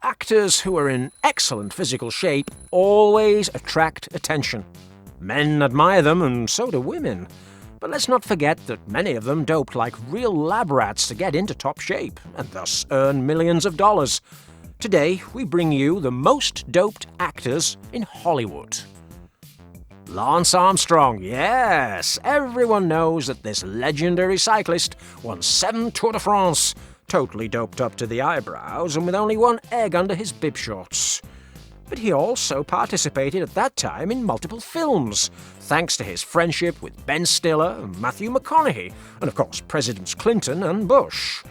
Actors who are in excellent physical shape always attract attention. Men admire them, and so do women. But let's not forget that many of them doped like real lab rats to get into top shape, and thus earn millions of dollars. Today, we bring you the most doped actors in Hollywood. Lance Armstrong, yes! Everyone knows that this legendary cyclist won 7 Tour de France, totally doped up to the eyebrows and with only one egg under his bib shorts. But he also participated at that time in multiple films, thanks to his friendship with Ben Stiller and Matthew McConaughey, and of course Presidents Clinton and Bush.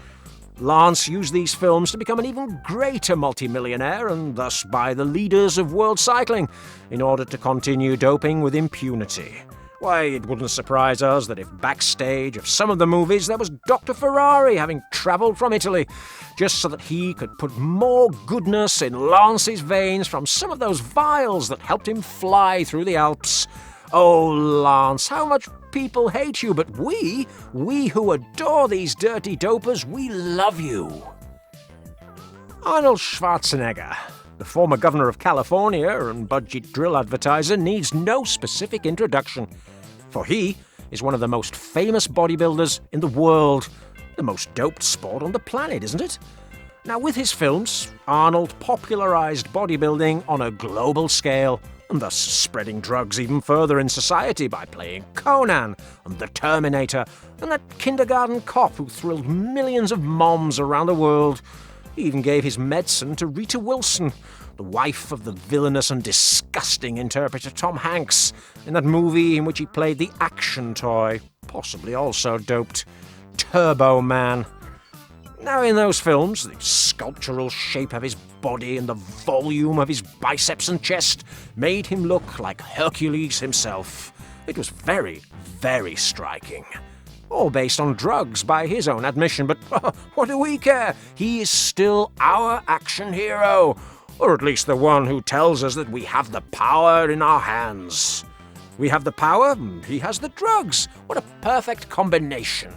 Lance used these films to become an even greater multimillionaire and thus by the leaders of world cycling in order to continue doping with impunity. Why, it wouldn't surprise us that if backstage of some of the movies there was Dr. Ferrari having travelled from Italy just so that he could put more goodness in Lance's veins from some of those vials that helped him fly through the Alps. Oh, Lance, how much people hate you, but we who adore these dirty dopers, we love you. Arnold Schwarzenegger, the former governor of California and budget drill advertiser, needs no specific introduction, for he is one of the most famous bodybuilders in the world, the most doped sport on the planet, isn't it? Now, with his films, Arnold popularized bodybuilding on a global scale, and thus spreading drugs even further in society by playing Conan and The Terminator and that kindergarten cop who thrilled millions of moms around the world. He even gave his medicine to Rita Wilson, the wife of the villainous and disgusting interpreter Tom Hanks, in that movie in which he played the action toy, possibly also doped, Turbo Man. Now, in those films, the sculptural shape of his body and the volume of his biceps and chest made him look like Hercules himself. It was very, very striking. All based on drugs by his own admission, but what do we care? He is still our action hero, or at least the one who tells us that we have the power in our hands. We have the power, he has the drugs. What a perfect combination.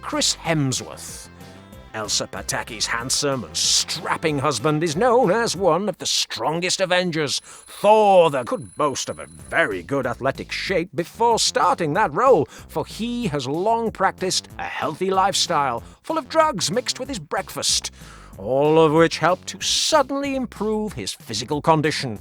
Chris Hemsworth, Elsa Pataki's handsome and strapping husband, is known as one of the strongest Avengers, Thor, that could boast of a very good athletic shape before starting that role, for he has long practiced a healthy lifestyle, full of drugs mixed with his breakfast, all of which helped to suddenly improve his physical condition.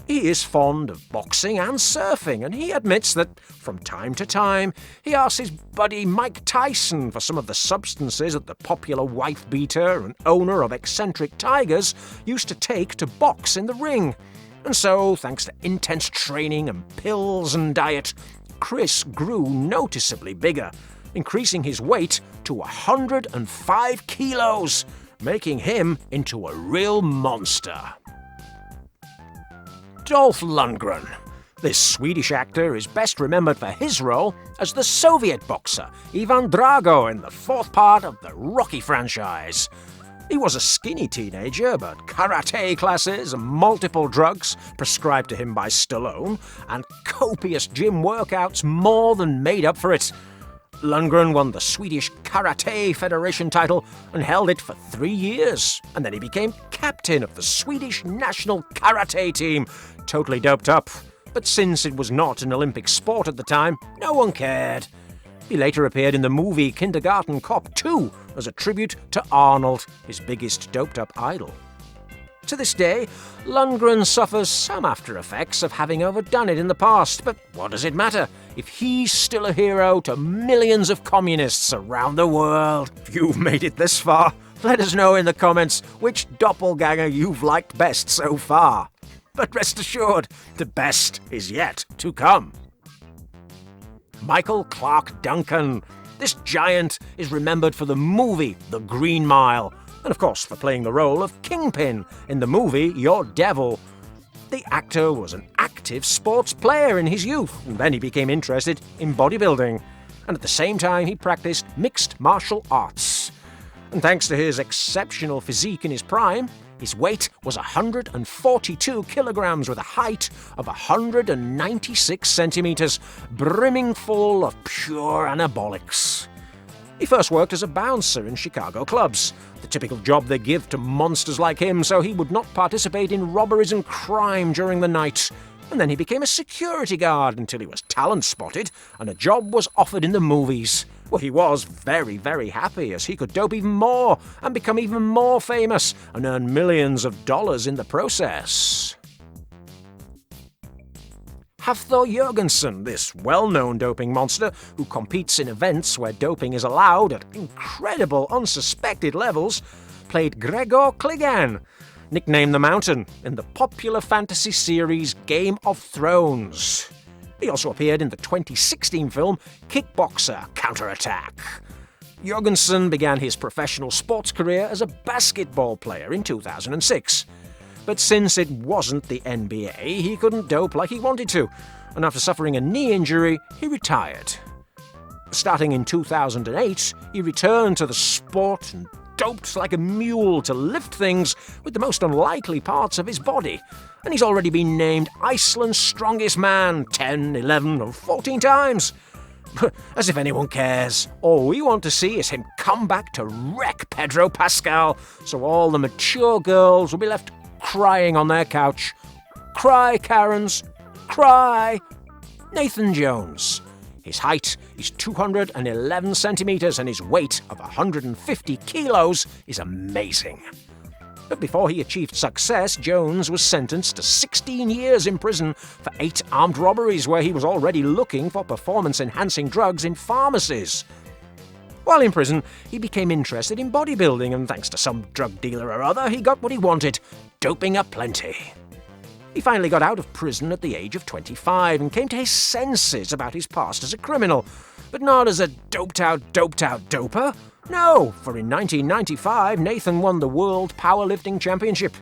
He is fond of boxing and surfing, and he admits that, from time to time, he asks his buddy Mike Tyson for some of the substances that the popular wife-beater and owner of eccentric tigers used to take to box in the ring. And so, thanks to intense training and pills and diet, Chris grew noticeably bigger, increasing his weight to 105 kilos, making him into a real monster. Dolph Lundgren. This Swedish actor is best remembered for his role as the Soviet boxer Ivan Drago in the 4th part of the Rocky franchise. He was a skinny teenager, but karate classes and multiple drugs prescribed to him by Stallone and copious gym workouts more than made up for it. Lundgren won the Swedish Karate Federation title and held it for 3 years, and then he became captain of the Swedish national karate team, totally doped up. But since it was not an Olympic sport at the time, no one cared. He later appeared in the movie Kindergarten Cop 2 as a tribute to Arnold, his biggest doped-up idol. To this day, Lundgren suffers some after effects of having overdone it in the past, but what does it matter if he's still a hero to millions of communists around the world? If you've made it this far, let us know in the comments which doppelganger you've liked best so far. But rest assured, the best is yet to come. Michael Clarke Duncan. This giant is remembered for the movie The Green Mile, and of course for playing the role of Kingpin in the movie Your Devil. The actor was an active sports player in his youth, and then he became interested in bodybuilding, and at the same time he practiced mixed martial arts. And thanks to his exceptional physique in his prime, his weight was 142 kilograms with a height of 196 centimeters, brimming full of pure anabolics. He first worked as a bouncer in Chicago clubs, the typical job they give to monsters like him so he would not participate in robberies and crime during the night. And then he became a security guard until he was talent spotted and a job was offered in the movies. Well, he was very, very happy as he could dope even more and become even more famous and earn millions of dollars in the process. Hafthor Bjornsson, this well-known doping monster who competes in events where doping is allowed at incredible, unsuspected levels, played Gregor Clegane, nicknamed the Mountain, in the popular fantasy series Game of Thrones. He also appeared in the 2016 film Kickboxer Counterattack. Bjornsson began his professional sports career as a basketball player in 2006. But since it wasn't the NBA, he couldn't dope like he wanted to, and after suffering a knee injury, he retired. Starting in 2008, he returned to the sport and doped like a mule to lift things with the most unlikely parts of his body, and he's already been named Iceland's strongest man 10, 11 or 14 times. As if anyone cares. All we want to see is him come back to wreck Pedro Pascal, so all the mature girls will be left crying on their couch. Cry, Karens, cry! Nathan Jones. His height is 211 centimeters and his weight of 150 kilos is amazing. But before he achieved success, Jones was sentenced to 16 years in prison for 8 armed robberies where he was already looking for performance-enhancing drugs in pharmacies. While in prison, he became interested in bodybuilding, and thanks to some drug dealer or other, he got what he wanted, doping aplenty. He finally got out of prison at the age of 25 and came to his senses about his past as a criminal, but not as a doped-out doper. No, for in 1995, Nathan won the World Powerlifting Championship.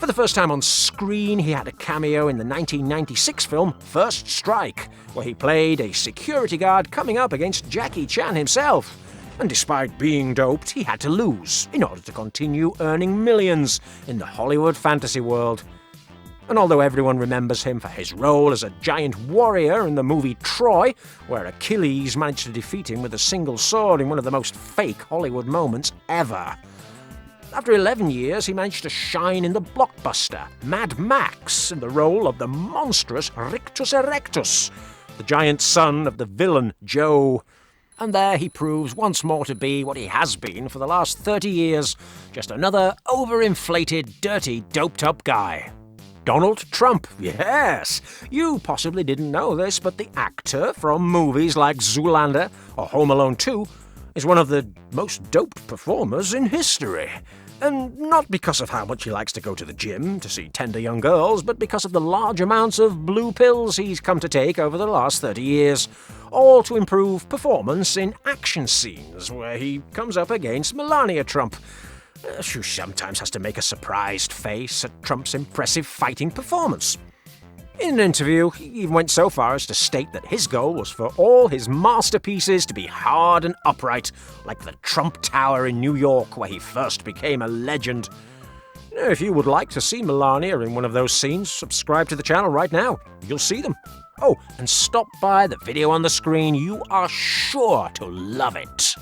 For the first time on screen, he had a cameo in the 1996 film First Strike, where he played a security guard coming up against Jackie Chan himself. And despite being doped, he had to lose in order to continue earning millions in the Hollywood fantasy world. And although everyone remembers him for his role as a giant warrior in the movie Troy, where Achilles managed to defeat him with a single sword in one of the most fake Hollywood moments ever, after 11 years, he managed to shine in the blockbuster Mad Max in the role of the monstrous Rictus Erectus, the giant son of the villain Joe. And there he proves once more to be what he has been for the last 30 years, just another overinflated, dirty, doped-up guy. Donald Trump, yes! You possibly didn't know this, but the actor from movies like Zoolander or Home Alone 2 is one of the most doped performers in history. And not because of how much he likes to go to the gym to see tender young girls, but because of the large amounts of blue pills he's come to take over the last 30 years, all to improve performance in action scenes where he comes up against Melania Trump, who sometimes has to make a surprised face at Trump's impressive fighting performance. In an interview, he even went so far as to state that his goal was for all his masterpieces to be hard and upright, like the Trump Tower in New York, where he first became a legend. If you would like to see Melania in one of those scenes, subscribe to the channel right now. You'll see them. Oh, and stop by the video on the screen. You are sure to love it.